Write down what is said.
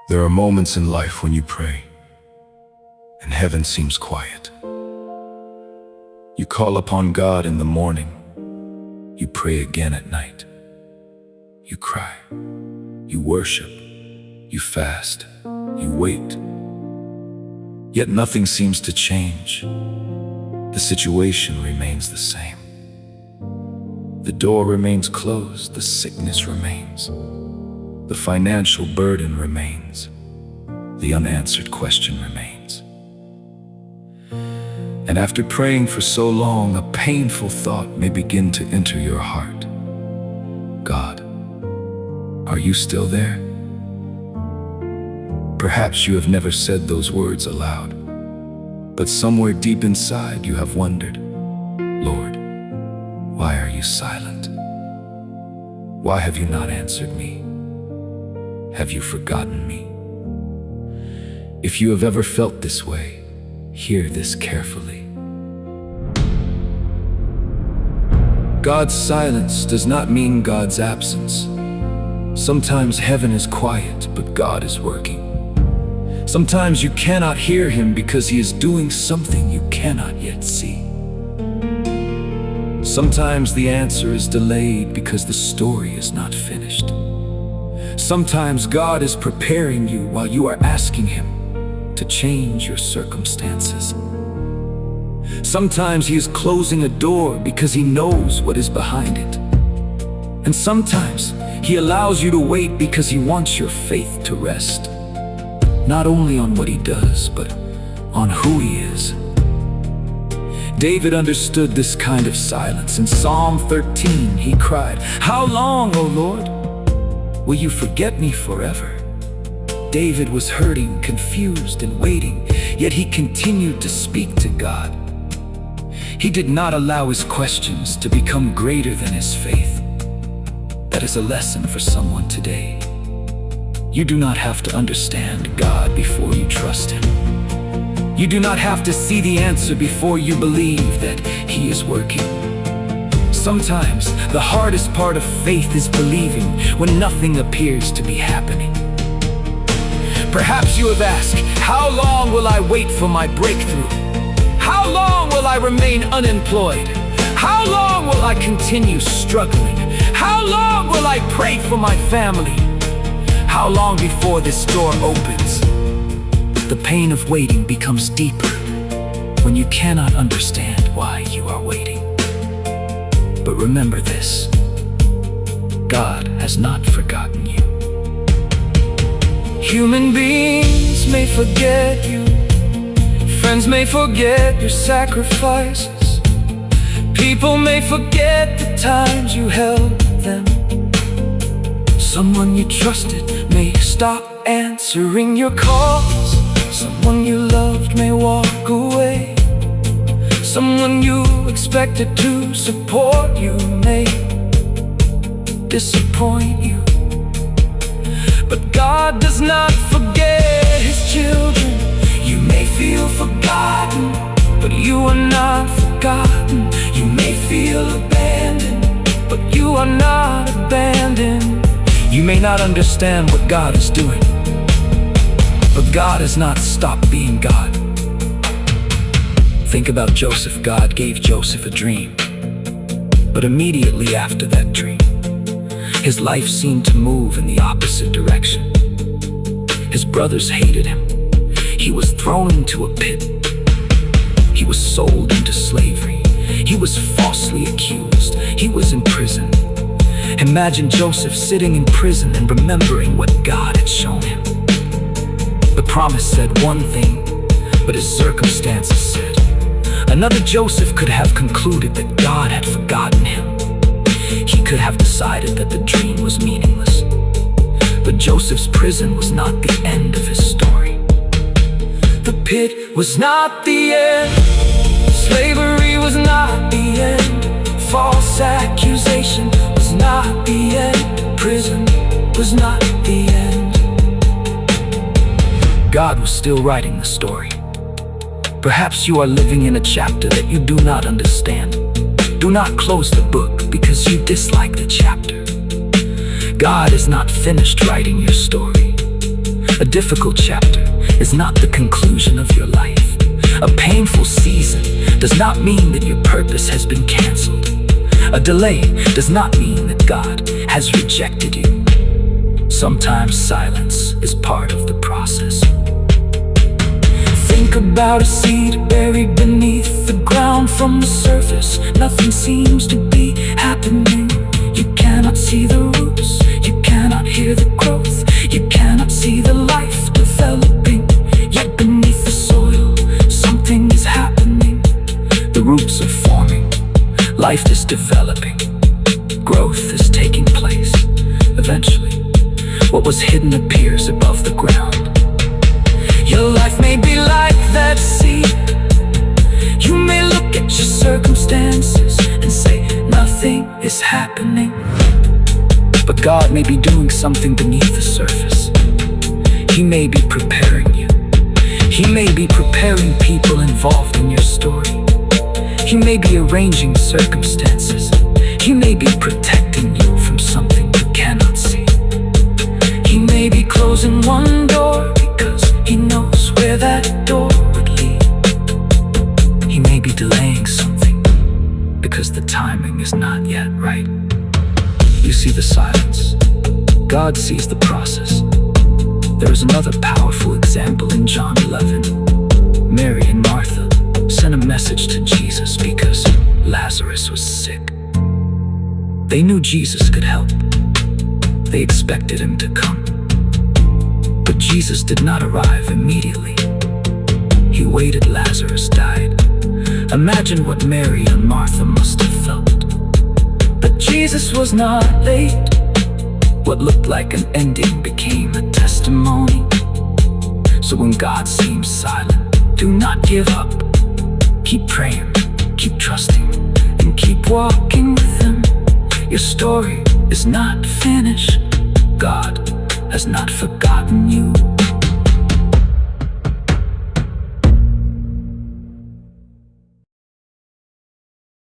There are moments in life when you pray, and heaven seems quiet. You call upon God in the morning, you pray again at night. You cry, you worship, you fast, you wait. Yet nothing seems to change. The situation remains the same. The door remains closed, the sickness remains. The financial burden remains. The unanswered question remains. And after praying for so long, a painful thought may begin to enter your heart. God, are you still there? Perhaps you have never said those words aloud, but somewhere deep inside you have wondered, Lord, why are you silent? Why have you not answered me? Have you forgotten me? If you have ever felt this way, hear this carefully. God's silence does not mean God's absence. Sometimes heaven is quiet, but God is working. Sometimes you cannot hear Him because He is doing something you cannot yet see. Sometimes the answer is delayed because the story is not finished. Sometimes God is preparing you while you are asking Him to change your circumstances. Sometimes He is closing a door because He knows what is behind it. And sometimes He allows you to wait because He wants your faith to rest, not only on what He does, but on who He is. David understood this kind of silence. In Psalm 13, he cried, "How long, O Lord? Will you forget me forever?" David was hurting, confused, and waiting, yet he continued to speak to God. He did not allow his questions to become greater than his faith. That is a lesson for someone today. You do not have to understand God before you trust Him. You do not have to see the answer before you believe that He is working. Sometimes the hardest part of faith is believing when nothing appears to be happening. Perhaps you have asked, how long will I wait for my breakthrough? How long will I remain unemployed? How long will I continue struggling? How long will I pray for my family? How long before this door opens? The pain of waiting becomes deeper when you cannot understand why you are waiting. But remember this, God has not forgotten you. Human beings may forget you. Friends may forget your sacrifices. People may forget the times you held them. Someone you trusted may stop answering your calls. Someone you loved may walk away. Someone you expected to support you may disappoint you. But God does not forget His children. You may feel forgotten, but you are not forgotten. You may feel abandoned, but you are not abandoned. You may not understand what God is doing, but God has not stopped being God. Think about Joseph. God gave Joseph a dream, but immediately after that dream, his life seemed to move in the opposite direction. His brothers hated him. He was thrown into a pit. He was sold into slavery. He was falsely accused. He was in prison. Imagine Joseph sitting in prison and remembering what God had shown him. The promise said one thing, but his circumstances said another. Joseph could have concluded that God had forgotten him. He could have decided that the dream was meaningless. But Joseph's prison was not the end of his story. The pit was not the end. Slavery was not the end. False accusation was not the end. Prison was not the end. God was still writing the story. Perhaps you are living in a chapter that you do not understand. Do not close the book because you dislike the chapter. God is not finished writing your story. A difficult chapter is not the conclusion of your life. A painful season does not mean that your purpose has been canceled. A delay does not mean that God has rejected you. Sometimes silence is part of the process. Think about a seed buried beneath the ground. From the surface, nothing seems to be happening. You cannot see the roots, you cannot hear the growth, you cannot see the life developing. Yet beneath the soil, something is happening. The roots are forming, life is developing, growth is taking place. Eventually, what was hidden appears above the ground. Your life may be like that seed. You may look at your circumstances and say, nothing is happening. But God may be doing something beneath the surface. He may be preparing you. He may be preparing people involved in your story. He may be arranging circumstances. He may be protecting you from something you cannot see. He may be closing one door because He knows where that door would lead. He may be delaying something because the timing is not yet right. You see the silence. God sees the process. There is another powerful example in John 11. Mary and Martha sent a message to Jesus because Lazarus was sick. They knew Jesus could help. They expected Him to come. But Jesus did not arrive immediately. He waited. Lazarus died. Imagine what Mary and Martha must have felt. But Jesus was not late. What looked like an ending became a testimony. So when God seems silent, do not give up. Keep praying, keep trusting, and keep walking with Him. Your story is not finished. God has not forgotten you.